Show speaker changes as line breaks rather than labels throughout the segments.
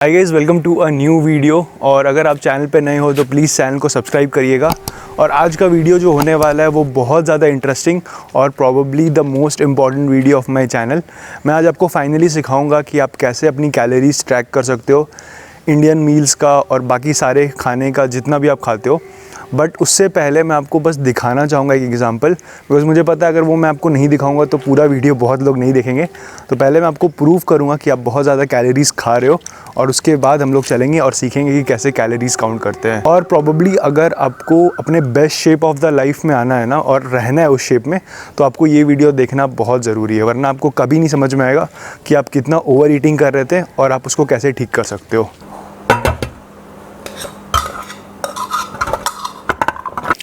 Hi guys, welcome to a new video. और अगर आप चैनल पे नए हो तो प्लीज़ चैनल को सब्सक्राइब करिएगा। और आज का वीडियो जो होने वाला है वो बहुत ज़्यादा इंटरेस्टिंग और probably the most important video of my channel. मैं आज आपको फाइनली सिखाऊंगा कि आप कैसे अपनी कैलोरीज ट्रैक कर सकते हो इंडियन मील्स का और बाकी सारे खाने का जितना भी आप खाते हो। बट उससे पहले मैं आपको बस दिखाना चाहूँगा एक एग्जांपल, बिकॉज मुझे पता है अगर वो मैं आपको नहीं दिखाऊंगा तो पूरा वीडियो बहुत लोग नहीं देखेंगे। तो पहले मैं आपको प्रूव करूँगा कि आप बहुत ज़्यादा कैलोरीज़ खा रहे हो और उसके बाद हम लोग चलेंगे और सीखेंगे कि कैसे कैलोरीज़ काउंट करते हैं। और प्रॉबेबली अगर आपको अपने best shape of the life में आना है ना और रहना है उस शेप में, तो आपको ये वीडियो देखना बहुत ज़रूरी है, वरना आपको कभी नहीं समझ में आएगा कि आप कितना ओवर ईटिंग कर रहे थे और आप उसको कैसे ठीक कर सकते हो।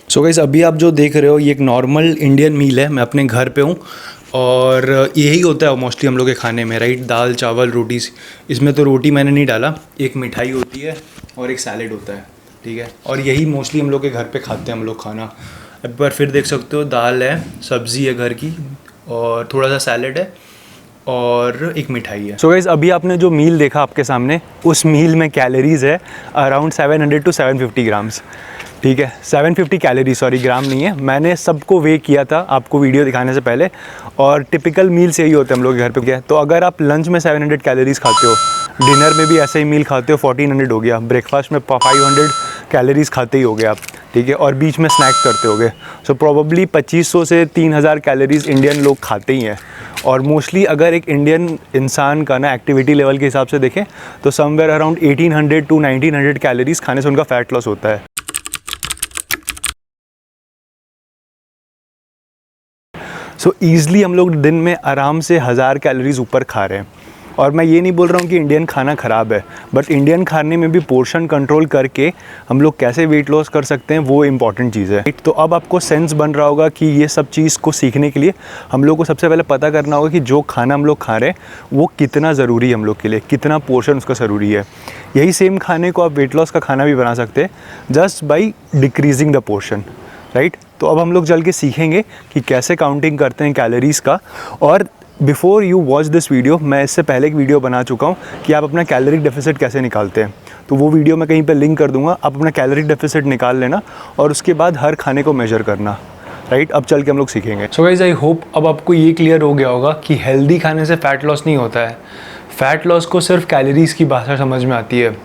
सो गाइस, अभी आप जो देख रहे हो ये एक नॉर्मल इंडियन मील है। मैं अपने घर पे हूँ और यही होता है मोस्टली हम लोग के खाने में, राइट? दाल चावल रोटी। इसमें तो रोटी मैंने नहीं डाला, एक मिठाई होती है और एक सैलेड होता है, ठीक है। और यही मोस्टली हम लोग के घर पे खाते हैं हम लोग खाना। अब पर फिर देख सकते हो दाल है, सब्ज़ी है घर की और थोड़ा सा सैलेड है और एक मिठाई है। सो गाइस, अभी आपने जो मील देखा आपके सामने, उस मील में कैलोरीज़ है अराउंड 700 to 750 ग्राम्स, ठीक है। 750 कैलोरी, सॉरी, ग्राम नहीं है। मैंने सबको वे किया था आपको वीडियो दिखाने से पहले, और टिपिकल मील्स यही होते हैं हम लोग के घर पे क्या है। तो अगर आप लंच में 700 कैलोरीज़ खाते हो, डिनर में भी ऐसे ही मील खाते हो 1400 हो गया, ब्रेकफास्ट में 500 कैलोरीज़ खाते ही हो गए आप, ठीक है। और बीच में स्नैक करते होगे, सो प्रोबेबली 2500 से 3000 कैलोरीज़ इंडियन लोग खाते ही हैं। और मोस्टली अगर एक इंडियन इंसान का ना एक्टिविटी लेवल के हिसाब से देखें तो समवेयर अराउंड 1800 to 1900 कैलोरीज़ खाने से उनका फैट लॉस होता है। सो ईज़िली हम लोग दिन में आराम से 1000 कैलोरीज़ ऊपर खा रहे हैं। और मैं ये नहीं बोल रहा हूँ कि इंडियन खाना ख़राब है, बट इंडियन खाने में भी पोर्शन कंट्रोल करके हम लोग कैसे वेट लॉस कर सकते हैं वो इम्पॉर्टेंट चीज़ है। तो अब आपको सेंस बन रहा होगा कि ये सब चीज़ को सीखने के लिए हम लोग को सबसे पहले पता करना होगा कि जो खाना हम लोग खा रहे हैं वो कितना ज़रूरी है हम लोग के लिए, कितना पोर्शन उसका ज़रूरी है। यही सेम खाने को आप वेट लॉस का खाना भी बना सकते हैं just by decreasing the portion, right? तो अब हम लोग चल के सीखेंगे कि कैसे काउंटिंग करते हैं कैलोरीज़ का। और before you watch this video, मैं इससे पहले एक वीडियो बना चुका हूँ कि आप अपना कैलोरी डेफिसिट कैसे निकालते हैं। तो वो वीडियो मैं कहीं पे लिंक कर दूँगा, आप अपना कैलोरी डेफिसिट निकाल लेना और उसके बाद हर खाने को मेजर करना, राइट? अब चल के हम लोग सीखेंगे। सो गाइस, आई होप अब आपको ये क्लियर हो गया होगा कि हेल्दी खाने से फ़ैट लॉस नहीं होता है। फ़ैट लॉस को सिर्फ कैलोरीज़ की भाषा समझ में आती है।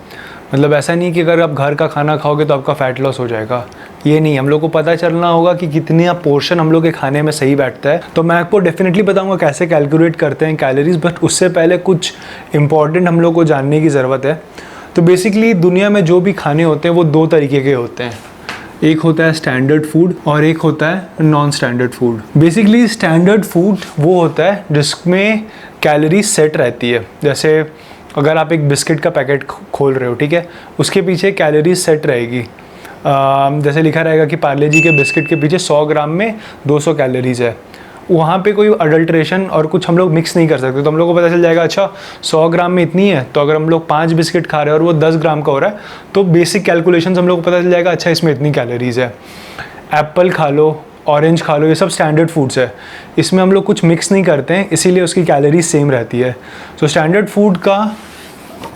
मतलब ऐसा नहीं कि अगर आप घर का खाना खाओगे तो आपका फ़ैट लॉस हो जाएगा, ये नहीं। हम लोग को पता चलना होगा कि कितनी पोर्शन हम लोग के खाने में सही बैठता है। तो मैं आपको डेफिनेटली बताऊंगा कैसे कैलकुलेट करते हैं कैलोरीज, बट उससे पहले कुछ इंपॉर्टेंट हम लोग को जानने की ज़रूरत है। तो बेसिकली दुनिया में जो भी खाने होते हैं वो दो तरीके के होते हैं। एक होता है स्टैंडर्ड फूड और एक होता है non standard food. Basically standard food वो होता है जिसमें कैलोरी सेट रहती है। जैसे अगर आप एक बिस्किट का पैकेट खोल रहे हो, ठीक है, उसके पीछे कैलोरीज सेट रहेगी। जैसे लिखा रहेगा कि पार्ले जी के बिस्किट के पीछे 100 ग्राम में 200 कैलोरीज़ है। वहाँ पे कोई अडल्ट्रेशन और कुछ हम लोग मिक्स नहीं कर सकते। तो हम लोग को पता चल जाएगा अच्छा 100 ग्राम में इतनी है, तो अगर हम लोग 5 बिस्किट खा रहे हैं और वो 10 ग्राम का हो रहा है तो बेसिक कैलकुलेशन हम लोग को पता चल जाएगा अच्छा इसमें इतनी कैलोरीज़ है। एप्पल खा लो, ऑरेंज खा लो, ये सब स्टैंडर्ड फूड्स है। इसमें हम लोग कुछ मिक्स नहीं करते हैं, इसीलिए उसकी कैलोरीज सेम रहती है। सो स्टैंडर्ड फूड का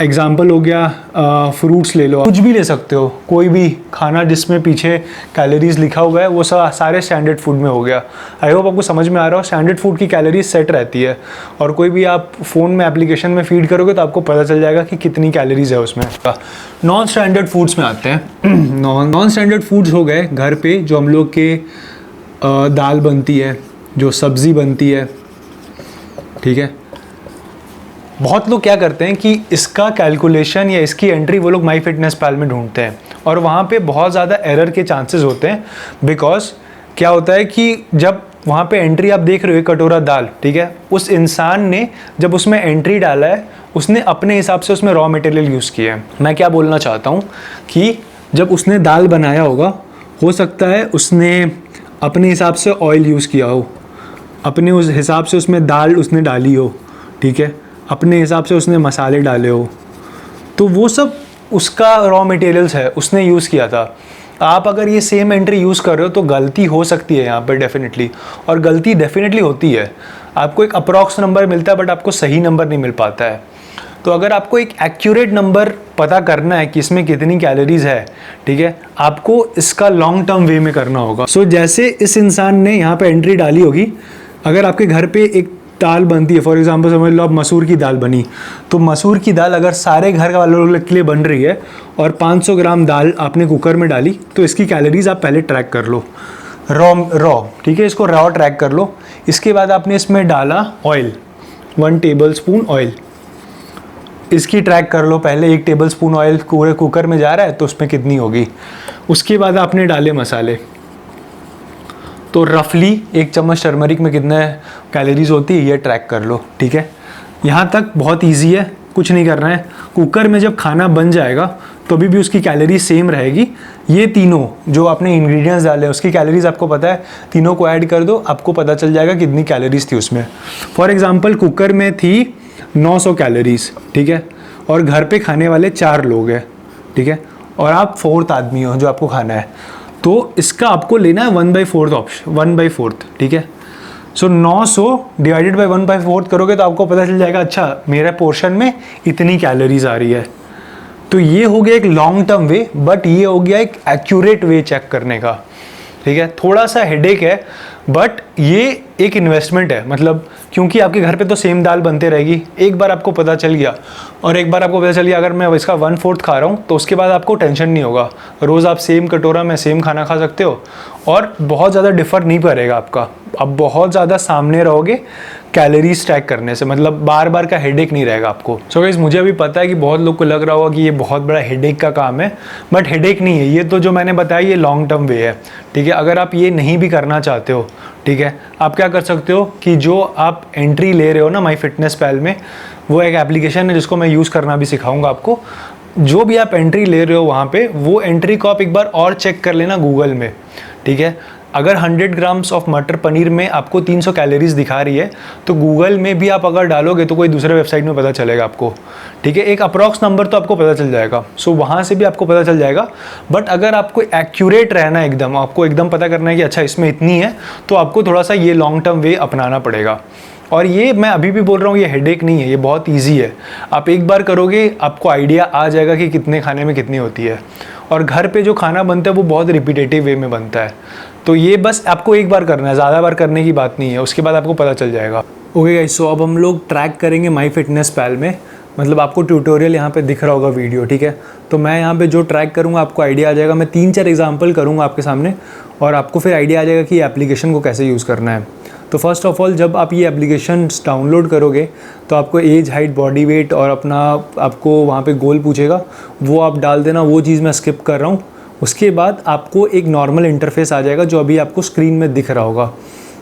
एग्जाम्पल हो गया फ्रूट्स ले लो, कुछ भी ले सकते हो, कोई भी खाना जिसमें पीछे कैलोरीज लिखा हुआ है वो सब सारे स्टैंडर्ड फूड में हो गया। आई होप आपको समझ में आ रहा हो। स्टैंडर्ड फूड की कैलोरीज सेट रहती है और कोई भी आप फ़ोन में एप्लीकेशन में फीड करोगे तो आपको पता चल जाएगा कि कितनी कैलोरीज है उसमें। नॉन स्टैंडर्ड फूड्स में आते हैं। नॉन स्टैंडर्ड फूड्स हो गए घर पे जो हम लोग के दाल बनती है, जो सब्ज़ी बनती है, ठीक है। बहुत लोग क्या करते हैं कि इसका कैलकुलेशन या इसकी एंट्री वो लोग माई फिटनेस पैल में ढूंढते हैं और वहाँ पे बहुत ज़्यादा एरर के चांसेस होते हैं। बिकॉज क्या होता है कि जब वहाँ पे एंट्री आप देख रहे हो एक कटोरा दाल, ठीक है, उस इंसान ने जब उसमें एंट्री डाला है उसने अपने हिसाब से उसमें रॉ मटेरियल यूज़ किया है। मैं क्या बोलना चाहता हूँ कि जब उसने दाल बनाया होगा, हो सकता है उसने अपने हिसाब से ऑयल यूज़ किया हो, अपने उस हिसाब से उसमें दाल उसने डाली हो, ठीक है, अपने हिसाब से उसने मसाले डाले हो, तो वो सब उसका रॉ मटेरियल्स है, उसने यूज़ किया था। आप अगर ये सेम एंट्री यूज़ कर रहे हो तो गलती हो सकती है यहाँ पर डेफिनेटली, और गलती डेफिनेटली होती है। आपको एक अप्रॉक्स नंबर मिलता है बट आपको सही नंबर नहीं मिल पाता है। तो अगर आपको एक एक्यूरेट नंबर पता करना है कि इसमें कितनी कैलोरीज है, ठीक है, आपको इसका लॉन्ग टर्म वे में करना होगा। सो जैसे इस इंसान ने यहाँ पे एंट्री डाली होगी, अगर आपके घर पे एक दाल बनती है, फॉर एग्जांपल समझ लो आप मसूर की दाल बनी, तो मसूर की दाल अगर सारे घर वालों के लिए बन रही है और 500 ग्राम दाल आपने कुकर में डाली, तो इसकी कैलोरीज आप पहले ट्रैक कर लो रॉ, ठीक है, इसको रॉ ट्रैक कर लो। इसके बाद आपने इसमें डाला ऑयल, 1 टेबल स्पून ऑयल, इसकी ट्रैक कर लो पहले, 1 टेबल स्पून ऑयल पूरे कुकर में जा रहा है तो उसमें कितनी होगी। उसके बाद आपने डाले मसाले, तो रफली 1 चम्मच टर्मरिक में कितने कैलोरीज होती है ये ट्रैक कर लो, ठीक है। यहाँ तक बहुत इजी है, कुछ नहीं करना है। कुकर में जब खाना बन जाएगा तो अभी भी उसकी कैलोरी सेम रहेगी। ये तीनों जो आपने इंग्रेडिएंट्स डाले उसकी कैलोरीज आपको पता है, तीनों को ऐड कर दो, आपको पता चल जाएगा कितनी कैलोरीज थी उसमें। फॉर एग्जांपल कुकर में थी 900 कैलोरीज, ठीक है, और घर पे खाने वाले 4 लोग हैं, ठीक है, और आप 4th आदमी हो जो आपको खाना है, तो इसका आपको लेना है 1/4 ऑप्शन, 1/4, ठीक है। सो 900 डिवाइडेड बाई 1/4 करोगे तो आपको पता चल जाएगा, अच्छा मेरे पोर्शन में इतनी कैलोरीज आ रही है। तो ये हो गया एक लॉन्ग टर्म वे, बट ये हो गया एक एक्यूरेट वे चेक करने का, ठीक है। थोड़ा सा हेडेक है, बट ये एक इन्वेस्टमेंट है, मतलब क्योंकि आपके घर पे तो सेम दाल बनते रहेगी। एक बार आपको पता चल गया, और एक बार आपको पता चल गया अगर मैं इसका 1/4 खा रहा हूँ तो उसके बाद आपको टेंशन नहीं होगा, रोज़ आप सेम कटोरा में सेम खाना खा सकते हो और बहुत ज़्यादा डिफर नहीं करेगा आपका। अब बहुत ज़्यादा सामने रहोगे कैलोरीज ट्रैक करने से, मतलब बार बार का हेडेक नहीं रहेगा आपको। सो गाइस, मुझे अभी पता है कि बहुत लोग को लग रहा होगा कि ये बहुत बड़ा हेडेक का काम है, बट हेडेक नहीं है। ये तो जो मैंने बताया ये लॉन्ग टर्म वे है, ठीक है। अगर आप ये नहीं भी करना चाहते हो, ठीक है, आप क्या कर सकते हो कि जो आप एंट्री ले रहे हो ना माई फिटनेस पैल में, वो एक एप्लीकेशन है जिसको मैं यूज़ करना भी सिखाऊंगा आपको। जो भी आप एंट्री ले रहे हो वहाँ पे, वो एंट्री को आप एक बार और चेक कर लेना गूगल में, ठीक है। अगर 100 ग्राम्स ऑफ मटर पनीर में आपको 300 कैलोरीज दिखा रही है, तो गूगल में भी आप अगर डालोगे तो कोई दूसरे वेबसाइट में पता चलेगा आपको, ठीक है। एक अप्रॉक्स नंबर तो आपको पता चल जाएगा, सो वहाँ से भी आपको पता चल जाएगा। बट अगर आपको एक्यूरेट रहना है एकदम, आपको एकदम पता करना है कि अच्छा इसमें इतनी है, तो आपको थोड़ा सा ये लॉन्ग टर्म वे अपनाना पड़ेगा। और ये मैं अभी भी बोल रहा हूँ, ये हेडेक नहीं है, ये बहुत ईजी है। आप एक बार करोगे आपको आइडिया आ जाएगा कि कितने खाने में कितनी होती है। और घर पे जो खाना बनता है वो बहुत रिपीटेटिव वे में बनता है, तो ये बस आपको एक बार करना है, ज़्यादा बार करने की बात नहीं है, उसके बाद आपको पता चल जाएगा। ओके गाइस, सो अब हम लोग ट्रैक करेंगे माई फिटनेस पैल में, मतलब आपको ट्यूटोरियल यहाँ पे दिख रहा होगा वीडियो, ठीक है। तो मैं यहाँ पे जो ट्रैक करूँगा आपको आइडिया आ जाएगा। मैं 3-4 एग्जांपल करूँगा आपके सामने और आपको फिर आइडिया आ जाएगा कि एप्लीकेशन को कैसे यूज़ करना है। तो फर्स्ट ऑफ ऑल, जब आप ये एप्लीकेशन डाउनलोड करोगे तो आपको एज, हाइट, बॉडी वेट और अपना आपको वहाँ पे गोल पूछेगा, वो आप डाल देना। वो चीज़ मैं स्किप कर रहा हूँ। उसके बाद आपको एक नॉर्मल इंटरफेस आ जाएगा जो अभी आपको स्क्रीन में दिख रहा होगा,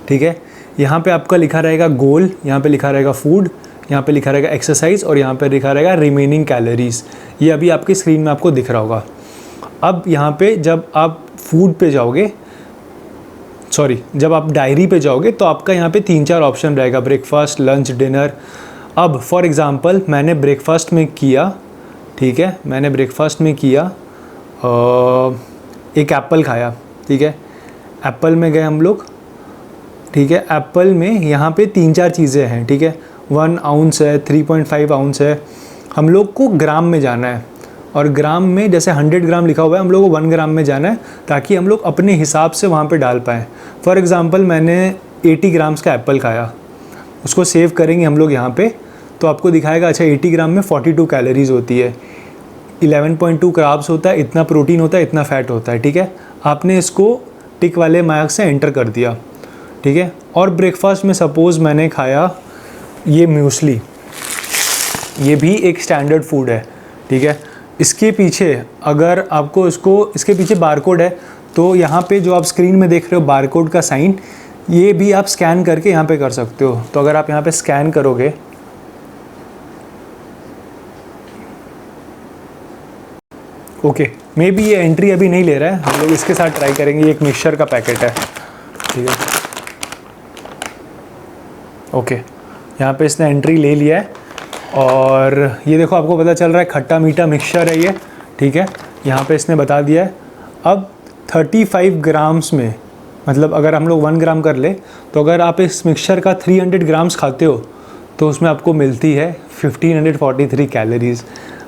ठीक है। यहाँ पे आपका लिखा रहेगा गोल, यहाँ पे लिखा रहेगा फूड, यहाँ पे लिखा रहेगा एक्सरसाइज और यहाँ पे लिखा रहेगा रिमेनिंग कैलोरीज। ये अभी आपकी स्क्रीन में आपको दिख रहा होगा। अब यहाँ पे जब आप फूड पे जाओगे, जब आप डायरी पे जाओगे तो आपका यहाँ पे 3-4 ऑप्शन रहेगा, ब्रेकफास्ट, लंच, डिनर। अब फॉर एग्ज़ाम्पल मैंने ब्रेकफास्ट में किया, ठीक है, मैंने ब्रेकफास्ट में किया एक एप्पल खाया, ठीक है। एप्पल में गए हम लोग, ठीक है। एप्पल में यहाँ पे 3-4 चीज़ें हैं, ठीक है। 1 आउंस है, 3.5 आउंस है। हम लोग को ग्राम में जाना है, और ग्राम में जैसे 100 ग्राम लिखा हुआ है, हम लोग को 1 ग्राम में जाना है, ताकि हम लोग अपने हिसाब से वहाँ पे डाल पाएँ। फॉर एग्ज़ाम्पल मैंने 80 ग्राम्स का एप्पल खाया, उसको सेव करेंगे हम लोग यहाँ पे, तो आपको दिखाएगा अच्छा 80 ग्राम में 42 कैलोरीज होती है, 11.2 कार्ब्स होता है, इतना प्रोटीन होता है, इतना फैट होता है, ठीक है। आपने इसको टिक वाले मार्क से एंटर कर दिया, ठीक है। और ब्रेकफास्ट में सपोज़ मैंने खाया ये म्यूसली, ये भी एक स्टैंडर्ड फूड है, ठीक है। इसके पीछे अगर आपको इसके पीछे बारकोड है, तो यहाँ पे जो आप स्क्रीन में देख रहे हो बारकोड का साइन, ये भी आप स्कैन करके यहाँ पे कर सकते हो। तो अगर आप यहाँ पे स्कैन करोगे, ओके, मे बी ये एंट्री अभी नहीं ले रहा है, हम लोग इसके साथ ट्राई करेंगे। ये एक मिक्सचर का पैकेट है, ठीक है। ओके, यहाँ पे इसने एंट्री ले लिया है, और ये देखो आपको पता चल रहा है खट्टा मीठा मिक्सचर है ये, ठीक है। यहाँ पे इसने बता दिया है। अब 35 ग्राम्स में, मतलब अगर हम लोग 1 ग्राम कर ले, तो अगर आप इस मिक्सचर का 300 ग्राम्स खाते हो तो उसमें आपको मिलती है 1543 कैलोरीज़।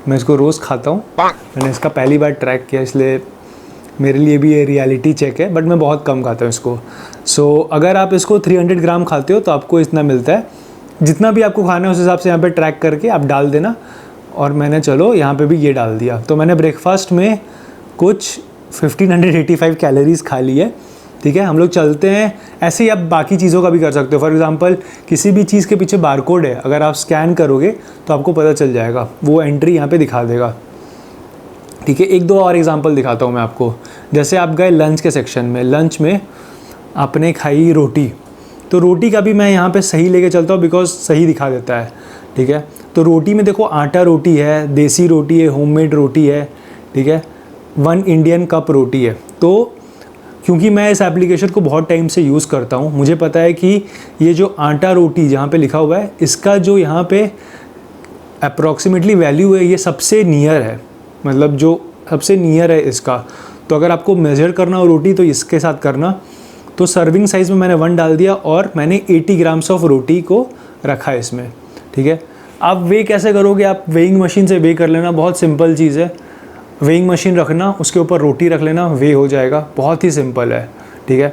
मैं इसको रोज़ खाता हूँ, मैंने इसका पहली बार ट्रैक किया, इसलिए मेरे लिए भी ये रियलिटी चेक है, बट मैं बहुत कम खाता हूँ इसको। सो अगर आप इसको 300 ग्राम खाते हो तो आपको इतना मिलता है। जितना भी आपको खाना है उस हिसाब से यहाँ पे ट्रैक करके आप डाल देना। और मैंने चलो यहाँ पे भी ये डाल दिया, तो मैंने ब्रेकफास्ट में कुछ 1585 कैलोरीज़ खा ली है। ठीक है, हम लोग चलते हैं। ऐसे ही आप बाकी चीज़ों का भी कर सकते हो। फॉर एग्जांपल किसी भी चीज़ के पीछे बारकोड है, अगर आप स्कैन करोगे तो आपको पता चल जाएगा, वो एंट्री यहाँ पे दिखा देगा। ठीक है, एक दो और एग्जांपल दिखाता हूँ मैं आपको। जैसे आप गए लंच के सेक्शन में, लंच में आपने खाई रोटी, तो रोटी का भी मैं यहाँ पे सही लेके चलता हूँ बिकॉज सही दिखा देता है। ठीक है, तो रोटी में देखो आटा रोटी है, देसी रोटी है, होममेड रोटी है। ठीक है, 1 इंडियन कप रोटी है। तो क्योंकि मैं इस एप्लीकेशन को बहुत टाइम से यूज़ करता हूँ, मुझे पता है कि ये जो आटा रोटी जहाँ पे लिखा हुआ है, इसका जो यहाँ पे अप्रॉक्सीमेटली वैल्यू है, ये सबसे नियर है, मतलब जो सबसे नियर है इसका। तो अगर आपको मेज़र करना हो रोटी तो इसके साथ करना। तो सर्विंग साइज़ में मैंने 1 डाल दिया और मैंने 80 ग्राम्स ऑफ रोटी को रखा है इसमें। ठीक है, आप वे कैसे करोगे? आप वेइंग मशीन से वे कर लेना, बहुत सिंपल चीज़ है। वेइंग मशीन रखना, उसके ऊपर रोटी रख लेना, वे हो जाएगा, बहुत ही सिंपल है। ठीक है,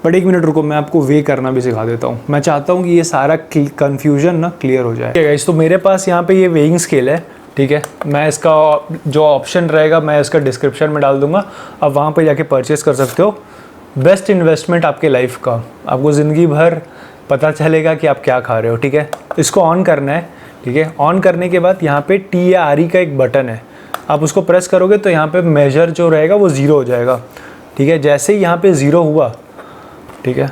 बट 1 मिनट रुको, मैं आपको वे करना भी सिखा देता हूँ। मैं चाहता हूँ कि ये सारा कन्फ्यूजन ना क्लियर हो जाए। ठीक है गाइस, तो मेरे पास यहाँ पे ये वेइंग स्केल है। ठीक है, मैं इसका जो ऑप्शन रहेगा मैं इसका डिस्क्रिप्शन में डाल दूँगा, आप वहाँ पर जाके परचेज़ कर सकते हो। बेस्ट इन्वेस्टमेंट आपके लाइफ का, आपको ज़िंदगी भर पता चलेगा कि आप क्या खा रहे हो। ठीक है, इसको ऑन करना है। ठीक है, ऑन करने के बाद यहाँ पे T या R का एक बटन है, आप उसको प्रेस करोगे तो यहाँ पे मेजर जो रहेगा वो 0 हो जाएगा। ठीक है, जैसे ही यहाँ पे 0 हुआ, ठीक है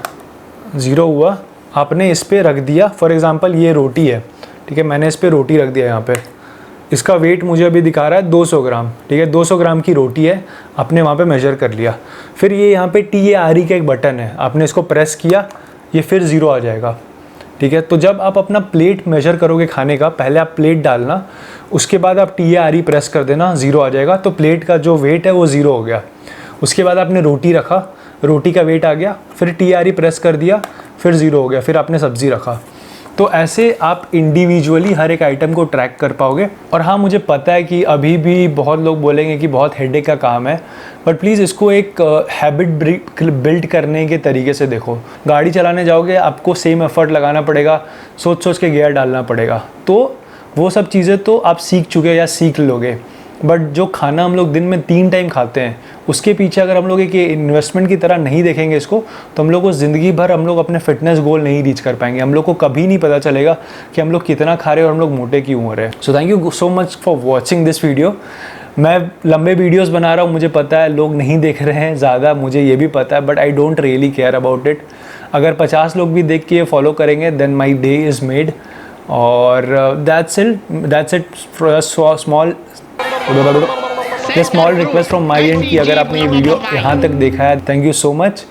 0 हुआ, आपने इस पर रख दिया। फॉर एग्ज़ाम्पल ये रोटी है, ठीक है, मैंने इस पर रोटी रख दिया यहाँ पे। इसका वेट मुझे अभी दिखा रहा है 200 ग्राम। ठीक है, 200 ग्राम की रोटी है, आपने वहाँ पे मेजर कर लिया। फिर ये यहाँ पे T या R का एक बटन है, आपने इसको प्रेस किया, ये फिर 0 आ जाएगा। ठीक है, तो जब आप अपना प्लेट मेजर करोगे खाने का, पहले आप प्लेट डालना, उसके बाद आप T या R प्रेस कर देना, 0 आ जाएगा। तो प्लेट का जो वेट है वो 0 हो गया। उसके बाद आपने रोटी रखा, रोटी का वेट आ गया, फिर T या R प्रेस कर दिया, फिर 0 हो गया। फिर आपने सब्ज़ी रखा। तो ऐसे आप इंडिविजुअली हर एक आइटम को ट्रैक कर पाओगे। और हाँ, मुझे पता है कि अभी भी बहुत लोग बोलेंगे कि बहुत हेडेक का काम है, बट प्लीज़ इसको एक हैबिट बिल्ड करने के तरीके से देखो। गाड़ी चलाने जाओगे, आपको सेम एफर्ट लगाना पड़ेगा, सोच सोच के गियर डालना पड़ेगा। तो वो सब चीज़ें तो आप सीख चुके या सीख लोगे, बट जो खाना हम लोग दिन में 3 टाइम खाते हैं, उसके पीछे अगर हम लोग एक इन्वेस्टमेंट की तरह नहीं देखेंगे इसको, तो हम लोग को ज़िंदगी भर हम लोग अपने फिटनेस गोल नहीं रीच कर पाएंगे। हम लोग को कभी नहीं पता चलेगा कि हम लोग कितना खा रहे हैं और हम लोग मोटे क्यों हो रहे हैं। So thank you so much for watching this video. मैं लंबे वीडियोस बना रहा हूँ, मुझे पता है लोग नहीं देख रहे हैं ज़्यादा, मुझे ये भी पता है, but I don't really care about it. अगर 50 लोग भी देख के ये फॉलो करेंगे, then my day is made. और that's it small request from my end कि अगर आपने ये वीडियो यहाँ तक देखा है, थैंक यू सो मच।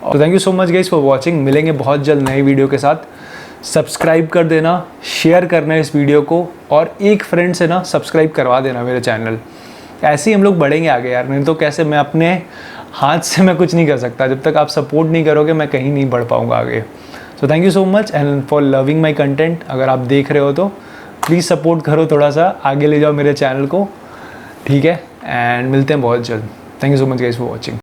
और thank you so much guys for watching. मिलेंगे बहुत जल्द नए वीडियो के साथ। सब्सक्राइब कर देना, शेयर करना इस वीडियो को, और एक फ्रेंड से ना सब्सक्राइब करवा देना मेरे चैनल। ऐसे ही हम लोग बढ़ेंगे आगे यार, नहीं तो कैसे? मैं अपने हाथ से मैं कुछ नहीं कर सकता। जब तक आप सपोर्ट नहीं करोगे मैं कहीं नहीं बढ़ पाऊँगा आगे। So thank you so much and for loving my content. अगर आप देख रहे हो तो प्लीज़ सपोर्ट करो, थोड़ा सा आगे ले जाओ मेरे चैनल को। ठीक है, एंड मिलते हैं बहुत जल्द। Thank you so much guys for watching.